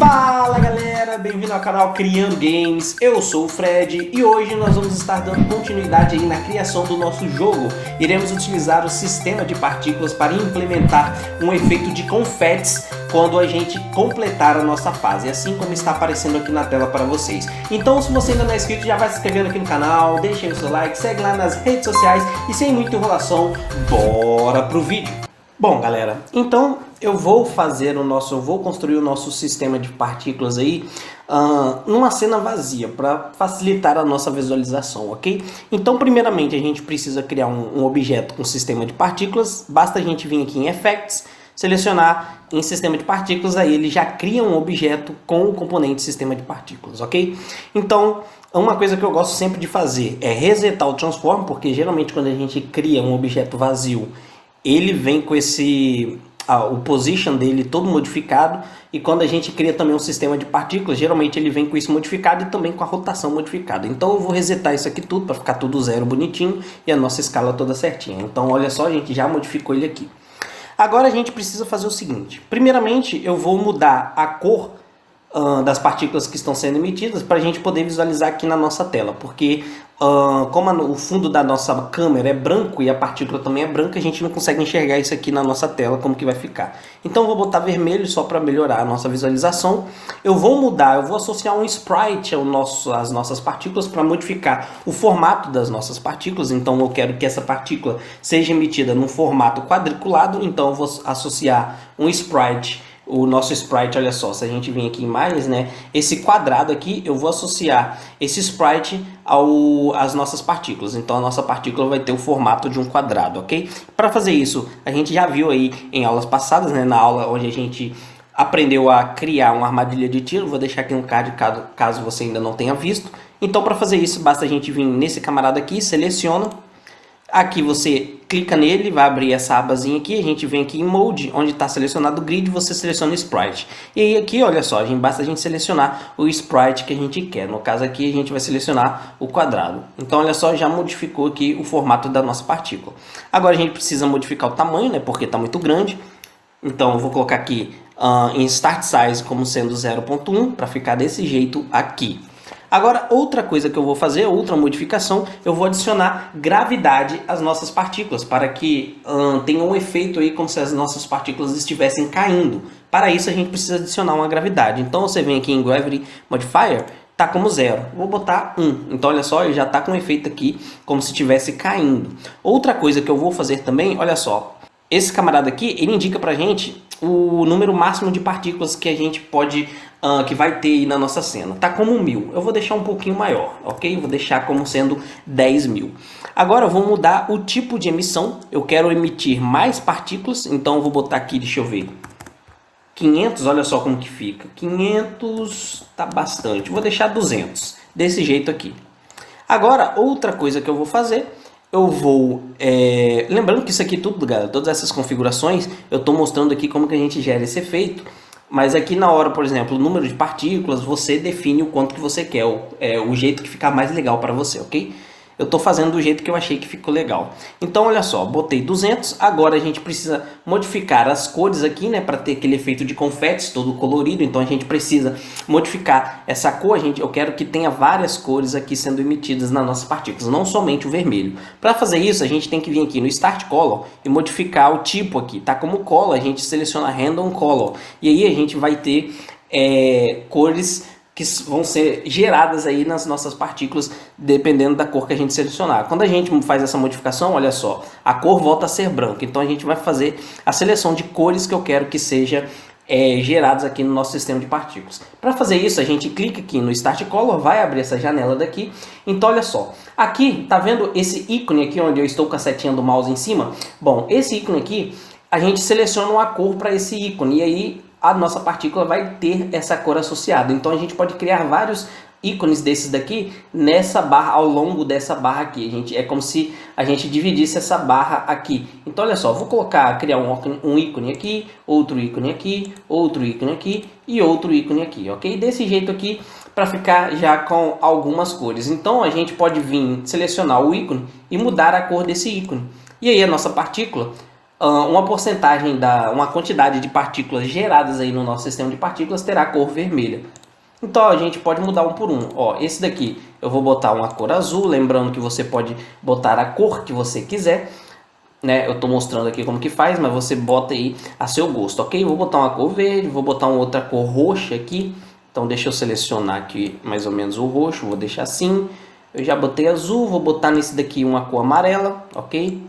Fala galera, bem-vindo ao canal Criando Games, eu sou o Fred e hoje nós vamos estar dando continuidade aí na criação do nosso jogo. Iremos utilizar o sistema de partículas para implementar um efeito de confetes quando a gente completar a nossa fase, assim como está aparecendo aqui na tela para vocês. Então se você ainda não é inscrito, já vai se inscrevendo aqui no canal, deixa aí o seu like, segue lá nas redes sociais e sem muita enrolação, bora pro vídeo! Bom galera, então eu vou construir o nosso sistema de partículas aí numa cena vazia para facilitar a nossa visualização, ok? Então primeiramente a gente precisa criar um objeto com sistema de partículas, basta a gente vir aqui em Effects, selecionar em sistema de partículas, aí ele já cria um objeto com o componente sistema de partículas, ok? Então uma coisa que eu gosto sempre de fazer é resetar o transform, porque geralmente quando a gente cria um objeto vazio, ele vem com o position dele todo modificado, e quando a gente cria também um sistema de partículas, geralmente ele vem com isso modificado e também com a rotação modificada. Então eu vou resetar isso aqui tudo para ficar tudo zero bonitinho e a nossa escala toda certinha. Então olha só, a gente já modificou ele aqui. Agora a gente precisa fazer o seguinte: primeiramente eu vou mudar a cor das partículas que estão sendo emitidas para a gente poder visualizar aqui na nossa tela, porque como o fundo da nossa câmera é branco e a partícula também é branca, a gente não consegue enxergar isso aqui na nossa tela, como que vai ficar. Então eu vou botar vermelho só para melhorar a nossa visualização. Eu vou associar um sprite às nossas partículas para modificar o formato das nossas partículas. Então eu quero que essa partícula seja emitida num formato quadriculado, então eu vou associar um sprite. O nosso sprite, olha só, se a gente vir aqui em imagens, né, esse quadrado aqui, eu vou associar esse sprite às nossas partículas. Então a nossa partícula vai ter o formato de um quadrado, ok? Para fazer isso, a gente já viu aí em aulas passadas, né, na aula onde a gente aprendeu a criar uma armadilha de tiro. Vou deixar aqui um card caso você ainda não tenha visto. Então para fazer isso, basta a gente vir nesse camarada aqui, seleciona. Aqui você clica nele, vai abrir essa abazinha aqui, a gente vem aqui em Mode, onde está selecionado o Grid, você seleciona o Sprite. E aí aqui, olha só, basta a gente selecionar o Sprite que a gente quer. No caso aqui, a gente vai selecionar o quadrado. Então, olha só, já modificou aqui o formato da nossa partícula. Agora a gente precisa modificar o tamanho, né, porque está muito grande. Então, eu vou colocar aqui em Start Size como sendo 0.1, para ficar desse jeito aqui. Agora, outra coisa que eu vou fazer, outra modificação, eu vou adicionar gravidade às nossas partículas, para que tenha um efeito aí como se as nossas partículas estivessem caindo. Para isso a gente precisa adicionar uma gravidade. Então você vem aqui em Gravity Modifier, tá como 0. Vou botar 1. Então olha só, ele já está com um efeito aqui como se estivesse caindo. Outra coisa que eu vou fazer também, olha só, esse camarada aqui, ele indica pra gente o número máximo de partículas que a gente pode, que vai ter aí na nossa cena. Tá como 1000. Eu vou deixar um pouquinho maior, ok? Vou deixar como sendo 10.000. Agora eu vou mudar o tipo de emissão. Eu quero emitir mais partículas, então eu vou botar aqui, deixa eu ver, 500, olha só como que fica. 500 tá bastante. Vou deixar 200, desse jeito aqui. Agora, outra coisa que eu vou fazer, eu vou, lembrando que isso aqui tudo, galera, todas essas configurações, eu estou mostrando aqui como que a gente gera esse efeito, mas aqui na hora, por exemplo, o número de partículas, você define o quanto que você quer, o jeito que ficar mais legal para você, ok? Eu estou fazendo do jeito que eu achei que ficou legal. Então, olha só, botei 200. Agora a gente precisa modificar as cores aqui, né? Para ter aquele efeito de confetes todo colorido. Então a gente precisa modificar essa cor. Eu quero que tenha várias cores aqui sendo emitidas nas nossas partículas, não somente o vermelho. Para fazer isso, a gente tem que vir aqui no Start Color e modificar o tipo aqui. Tá como Color, a gente seleciona Random Color. E aí a gente vai ter cores que vão ser geradas aí nas nossas partículas, dependendo da cor que a gente selecionar. Quando a gente faz essa modificação, olha só, a cor volta a ser branca. Então a gente vai fazer a seleção de cores que eu quero que seja geradas aqui no nosso sistema de partículas. Para fazer isso, a gente clica aqui no Start Color, vai abrir essa janela daqui. Então olha só, aqui, tá vendo esse ícone aqui onde eu estou com a setinha do mouse em cima? Bom, esse ícone aqui, a gente seleciona uma cor para esse ícone e aí a nossa partícula vai ter essa cor associada. Então a gente pode criar vários ícones desses daqui nessa barra, ao longo dessa barra aqui. É como se a gente dividisse essa barra aqui. Então olha só, vou criar um ícone aqui, outro ícone aqui, outro ícone aqui e outro ícone aqui, ok? Desse jeito aqui, para ficar já com algumas cores. Então a gente pode vir selecionar o ícone e mudar a cor desse ícone. E aí a nossa partícula uma porcentagem uma quantidade de partículas geradas aí no nosso sistema de partículas terá cor vermelha. Então a gente pode mudar um por um. Ó, esse daqui eu vou botar uma cor azul, lembrando que você pode botar a cor que você quiser, né? Eu estou mostrando aqui como que faz, mas você bota aí a seu gosto, ok? Vou botar uma cor verde, vou botar uma outra cor roxa aqui. Então deixa eu selecionar aqui mais ou menos o roxo, vou deixar assim. Eu já botei azul, vou botar nesse daqui uma cor amarela, ok?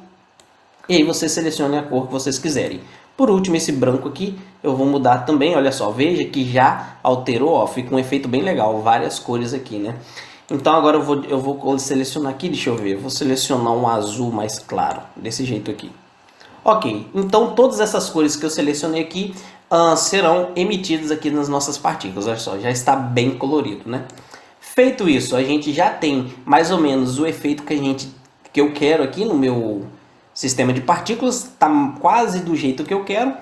E aí você seleciona a cor que vocês quiserem. Por último, esse branco aqui eu vou mudar também, olha só, veja que já alterou, ó, fica um efeito bem legal, várias cores aqui, né? Então agora eu vou selecionar aqui, deixa eu ver, eu vou selecionar um azul mais claro, desse jeito aqui. Ok, então todas essas cores que eu selecionei aqui serão emitidas aqui nas nossas partículas, olha só, já está bem colorido, né? Feito isso, a gente já tem mais ou menos o efeito que eu quero aqui no meu sistema de partículas, está quase do jeito que eu quero.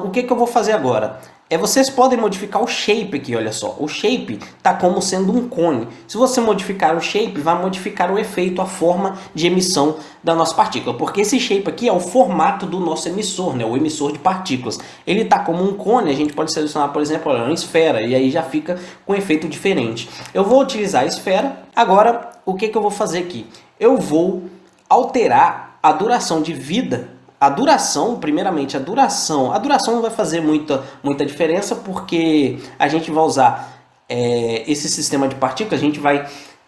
O que eu vou fazer agora? Vocês podem modificar o shape aqui, olha só. O shape está como sendo um cone. Se você modificar o shape, vai modificar o efeito, a forma de emissão da nossa partícula. Porque esse shape aqui é o formato do nosso emissor, né? O emissor de partículas. Ele está como um cone, a gente pode selecionar, por exemplo, uma esfera, e aí já fica com um efeito diferente. Eu vou utilizar a esfera. Agora, o que eu vou fazer aqui? Eu vou alterar a duração de vida. A duração, primeiramente, a duração não vai fazer muita diferença, porque a gente vai usar esse sistema de partículas, a gente vai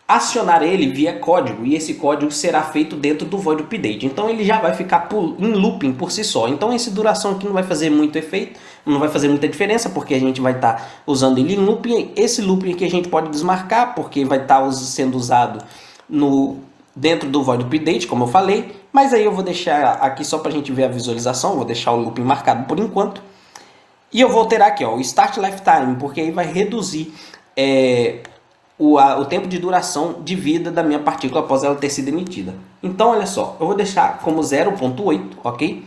acionar ele via código, e esse código será feito dentro do Void Update. Então ele já vai ficar em looping por si só. Então essa duração aqui não vai fazer muito efeito, não vai fazer muita diferença, porque a gente vai estar usando ele em looping. Esse looping aqui a gente pode desmarcar, porque vai estar sendo usado dentro do Void Update, como eu falei, mas aí eu vou deixar aqui só para a gente ver a visualização, vou deixar o looping marcado por enquanto. E eu vou alterar aqui, ó, o Start Lifetime, porque aí vai reduzir o tempo de duração de vida da minha partícula após ela ter sido emitida. Então, olha só, eu vou deixar como 0.8, ok?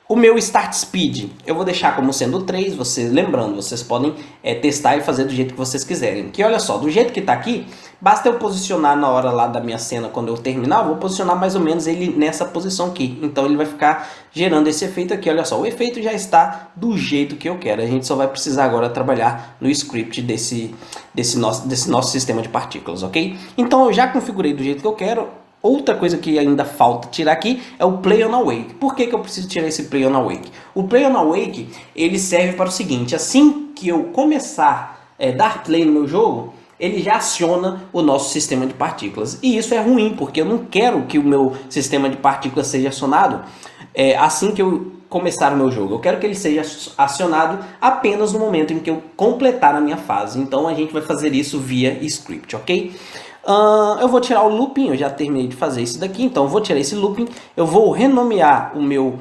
O meu Start Speed eu vou deixar como sendo 3, lembrando, vocês podem testar e fazer do jeito que vocês quiserem. Que olha só, do jeito que está aqui, basta eu posicionar na hora lá da minha cena, quando eu terminar, eu vou posicionar mais ou menos ele nessa posição aqui. Então ele vai ficar gerando esse efeito aqui, olha só, o efeito já está do jeito que eu quero. A gente só vai precisar agora trabalhar no script desse nosso sistema de partículas, ok? Então eu já configurei do jeito que eu quero. Outra coisa que ainda falta tirar aqui é o Play on Awake. Por que eu preciso tirar esse Play on Awake? O Play on Awake, ele serve para o seguinte: assim que eu começar a dar play no meu jogo, ele já aciona o nosso sistema de partículas. E isso é ruim, porque eu não quero que o meu sistema de partículas seja acionado assim que eu começar o meu jogo. Eu quero que ele seja acionado apenas no momento em que eu completar a minha fase. Então a gente vai fazer isso via script, ok? Eu vou tirar o looping, eu já terminei de fazer isso daqui, então eu vou tirar esse looping, eu vou renomear o meu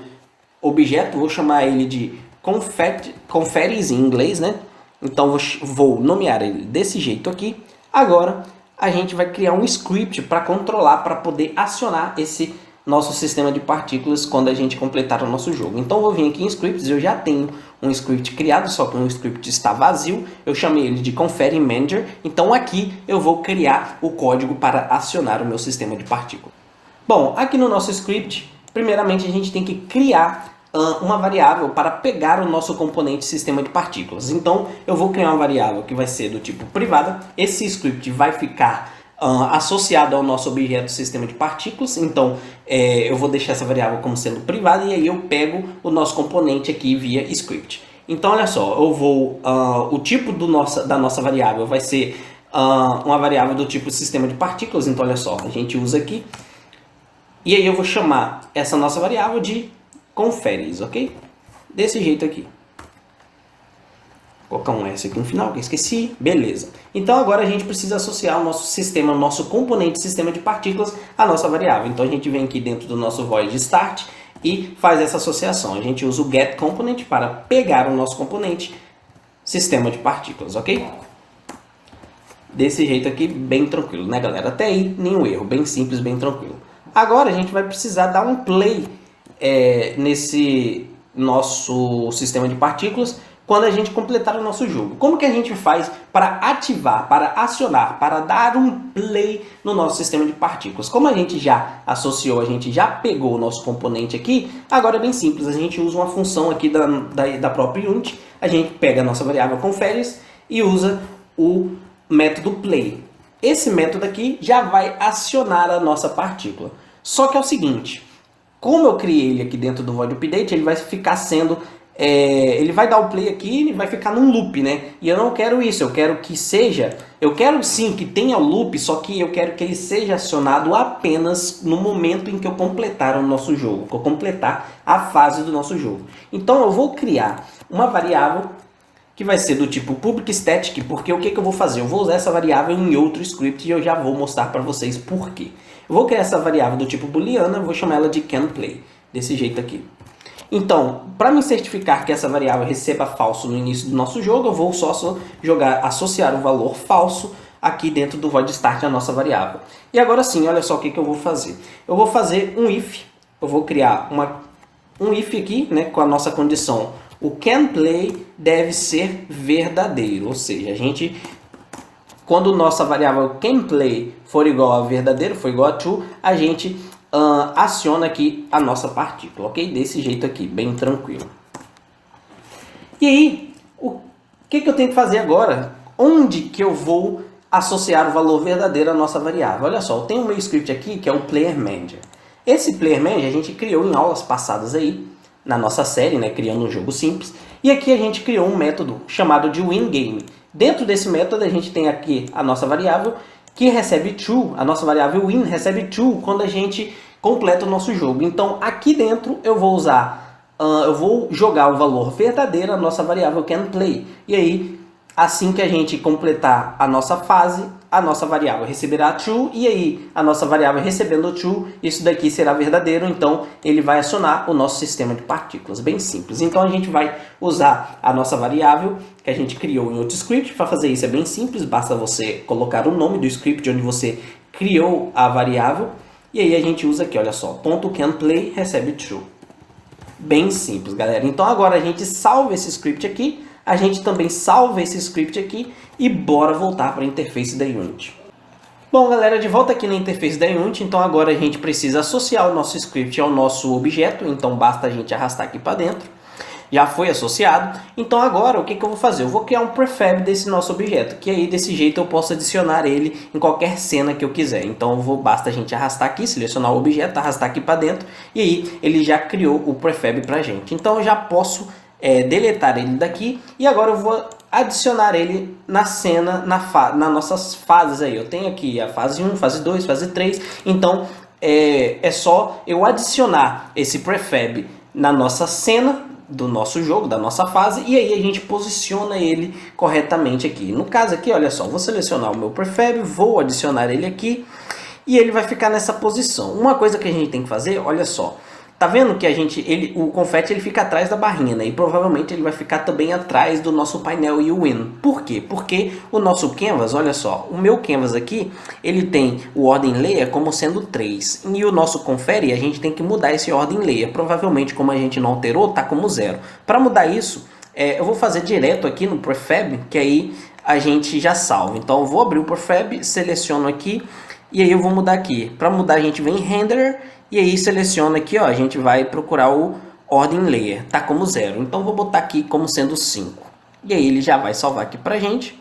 objeto, vou chamar ele de confetes em inglês, né? Então vou nomear ele desse jeito aqui. Agora a gente vai criar um script para controlar, para poder acionar esse nosso sistema de partículas quando a gente completar o nosso jogo. Então eu vou vir aqui em scripts, eu já tenho um script criado, só que o script está vazio, eu chamei ele de Confetti Manager, então aqui eu vou criar o código para acionar o meu sistema de partículas. Bom, aqui no nosso script, primeiramente a gente tem que criar uma variável para pegar o nosso componente sistema de partículas. Então eu vou criar uma variável que vai ser do tipo privada, esse script vai ficar associado ao nosso objeto sistema de partículas, então eu vou deixar essa variável como sendo privada e aí eu pego o nosso componente aqui via script. Então olha só, o tipo da nossa variável vai ser uma variável do tipo sistema de partículas, então olha só, a gente usa aqui, e aí eu vou chamar essa nossa variável de confetes, ok? Desse jeito aqui. Vou colocar um S aqui no final, que eu esqueci. Beleza. Então agora a gente precisa associar o nosso sistema, o nosso componente sistema de partículas à nossa variável. Então a gente vem aqui dentro do nosso void start e faz essa associação. A gente usa o getComponent para pegar o nosso componente sistema de partículas, ok? Desse jeito aqui, bem tranquilo, né, galera? Até aí, nenhum erro. Bem simples, bem tranquilo. Agora a gente vai precisar dar um play nesse nosso sistema de partículas quando a gente completar o nosso jogo. Como que a gente faz para ativar, para acionar, para dar um play no nosso sistema de partículas? Como a gente já associou, a gente já pegou o nosso componente aqui, agora é bem simples, a gente usa uma função aqui da própria Unity, a gente pega a nossa variável conferes e usa o método play. Esse método aqui já vai acionar a nossa partícula. Só que é o seguinte, como eu criei ele aqui dentro do Void Update, ele vai ficar sendo... ele vai dar o play aqui e vai ficar num loop, né? E eu não quero isso, eu quero que seja... Eu quero sim que tenha o loop, só que eu quero que ele seja acionado apenas no momento em que eu completar o nosso jogo, que eu completar a fase do nosso jogo. Então eu vou criar uma variável que vai ser do tipo public static, porque o que eu vou fazer? Eu vou usar essa variável em outro script e eu já vou mostrar para vocês por quê. Eu vou criar essa variável do tipo booleana, vou chamar ela de canPlay, desse jeito aqui. Então, para me certificar que essa variável receba falso no início do nosso jogo, eu vou só associar o valor falso aqui dentro do void start a nossa variável. E agora sim, olha só o que eu vou fazer. Eu vou fazer um if, eu vou criar um if aqui, né, com a nossa condição. O canPlay deve ser verdadeiro, ou seja, quando nossa variável canPlay for igual a verdadeiro, for igual a true, a gente aciona aqui a nossa partícula, ok? Desse jeito aqui, bem tranquilo. E aí, o que eu tenho que fazer agora? Onde que eu vou associar o valor verdadeiro à nossa variável? Olha só, eu tenho um meu script aqui que é o Player Manager. Esse Player Manager a gente criou em aulas passadas aí, na nossa série, né, criando um jogo simples. E aqui a gente criou um método chamado de WinGame. Dentro desse método a gente tem aqui a nossa variável que recebe true, a nossa variável win recebe true quando a gente completa o nosso jogo. Então aqui dentro eu vou eu vou jogar o valor verdadeiro, a nossa variável canPlay. E aí, assim que a gente completar a nossa fase, a nossa variável receberá true, e aí a nossa variável recebendo true, isso daqui será verdadeiro, então ele vai acionar o nosso sistema de partículas, bem simples. Então a gente vai usar a nossa variável que a gente criou em outro script. Para fazer isso é bem simples, basta você colocar o nome do script onde você criou a variável, e aí a gente usa aqui, olha só, .canPlay recebe true. Bem simples, galera. Então agora a gente salva esse script aqui, a gente também salva esse script aqui e bora voltar para a interface da Unity. Bom, galera, de volta aqui na interface da Unity, então agora a gente precisa associar o nosso script ao nosso objeto, então basta a gente arrastar aqui para dentro. Já foi associado, então agora o que eu vou fazer? Eu vou criar um prefab desse nosso objeto, que aí desse jeito eu posso adicionar ele em qualquer cena que eu quiser. Então basta a gente arrastar aqui, selecionar o objeto, arrastar aqui para dentro, e aí ele já criou o prefab para a gente. Então eu já posso deletar ele daqui, e agora eu vou adicionar ele na cena, nas nossas fases aí. Eu tenho aqui a fase 1, fase 2, fase 3, então é só eu adicionar esse prefab na nossa cena do nosso jogo, da nossa fase, e aí a gente posiciona ele corretamente aqui. No caso aqui, olha só, vou selecionar o meu prefab, vou adicionar ele aqui, e ele vai ficar nessa posição. Uma coisa que a gente tem que fazer, olha só, tá vendo que o confete ele fica atrás da barrinha, né? E provavelmente ele vai ficar também atrás do nosso painel win. Por quê? Porque o nosso canvas, olha só, o meu canvas aqui, ele tem o ordem layer como sendo 3. E o nosso confere, a gente tem que mudar esse ordem layer. Provavelmente, como a gente não alterou, tá como 0. Para mudar isso, eu vou fazer direto aqui no prefab, que aí a gente já salva. Então eu vou abrir o prefab, seleciono aqui, e aí eu vou mudar aqui. Para mudar a gente vem em render, e aí seleciona aqui, ó, a gente vai procurar o ordem layer, tá como 0. Então vou botar aqui como sendo 5. E aí ele já vai salvar aqui pra gente.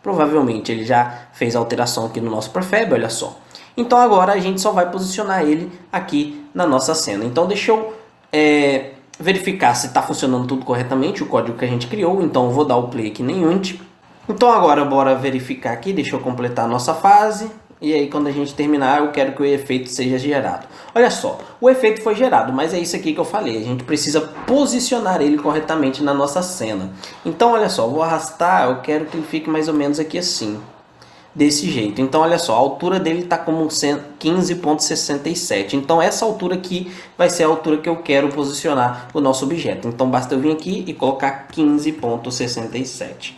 Provavelmente ele já fez a alteração aqui no nosso prefab, olha só. Então agora a gente só vai posicionar ele aqui na nossa cena. Então deixa eu verificar se está funcionando tudo corretamente, o código que a gente criou. Então eu vou dar o play aqui em Unity. Então agora bora verificar aqui, deixa eu completar a nossa fase. E aí quando a gente terminar, eu quero que o efeito seja gerado. Olha só, o efeito foi gerado, mas é isso aqui que eu falei. A gente precisa posicionar ele corretamente na nossa cena. Então olha só, vou arrastar, eu quero que ele fique mais ou menos aqui assim. Desse jeito. Então olha só, a altura dele está como 15,67. Então essa altura aqui vai ser a altura que eu quero posicionar o nosso objeto. Então basta eu vir aqui e colocar 15,67.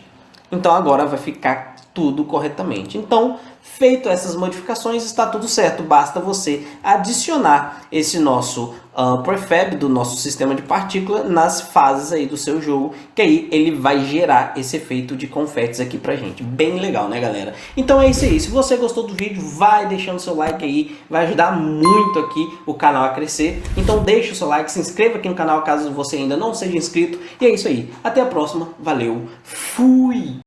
Então agora vai ficar tudo corretamente. Então Feito essas modificações, está tudo certo, basta você adicionar esse nosso prefab do nosso sistema de partícula nas fases aí do seu jogo, que aí ele vai gerar esse efeito de confetes aqui pra gente. Bem legal, né, galera? Então é isso aí, se você gostou do vídeo, vai deixando seu like aí, vai ajudar muito aqui o canal a crescer. Então deixa o seu like, se inscreva aqui no canal caso você ainda não seja inscrito, e é isso aí. Até a próxima, valeu, fui!